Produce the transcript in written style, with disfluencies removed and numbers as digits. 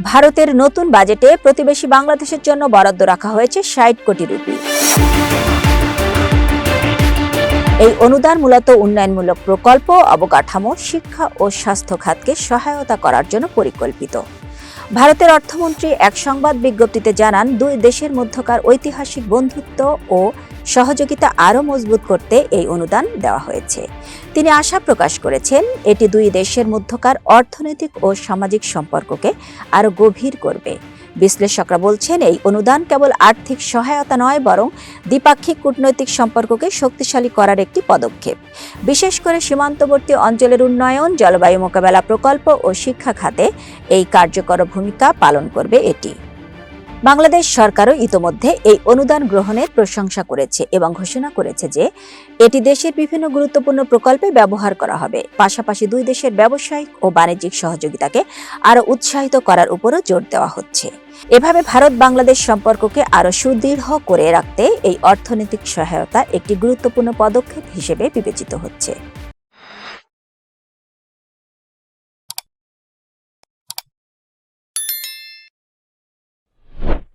ভারতের নতুন বাজেটে প্রতিবেশী বাংলাদেশের জন্য বরাদ্দ রাখা হয়েছে ৬০ কোটি রুপি। এই অনুদান মূলত উন্নয়নমূলক প্রকল্প, অবকাঠামো, শিক্ষা ও স্বাস্থ্য খাতকে সহায়তা করার জন্য পরিকল্পিত। ভারতের অর্থমন্ত্রী এক সংবাদ বিজ্ঞপ্তিতে জানান, দুই দেশের মধ্যকার ঐতিহাসিক বন্ধুত্ব ও সহযোগিতা আরও মজবুত করতে এই অনুদান দেওয়া হয়েছে। তিনি আশা প্রকাশ করেছেন, এটি দুই দেশের মধ্যকার অর্থনৈতিক ও সামাজিক সম্পর্ককে আরও গভীর করবে। বিশ্লেষকরা বলছেন, এই অনুদান কেবল আর্থিক সহায়তা নয়, বরং দ্বিপাক্ষিক কূটনৈতিক সম্পর্ককে শক্তিশালী করার একটি পদক্ষেপ। বিশেষ করে সীমান্তবর্তী অঞ্চলের উন্নয়ন, জলবায়ু মোকাবেলা প্রকল্প ও শিক্ষা খাতে এই কার্যকর ভূমিকা পালন করবে এটি। বাংলাদেশ সরকারও ইতোমধ্যে এই অনুদান গ্রহণের প্রশংসা করেছে এবং ঘোষণা করেছে যে এটি দেশের বিভিন্ন গুরুত্বপূর্ণ প্রকল্পে ব্যবহার করা হবে। পাশাপাশি দুই দেশের ব্যবসায়িক ও বাণিজ্যিক সহযোগিতাকে আরও উৎসাহিত করার উপরও জোর দেওয়া হচ্ছে। এভাবে ভারত বাংলাদেশ সম্পর্ককে আরও সুদৃঢ় করে রাখতে এই অর্থনৈতিক সহায়তা একটি গুরুত্বপূর্ণ পদক্ষেপ হিসেবে বিবেচিত হচ্ছে।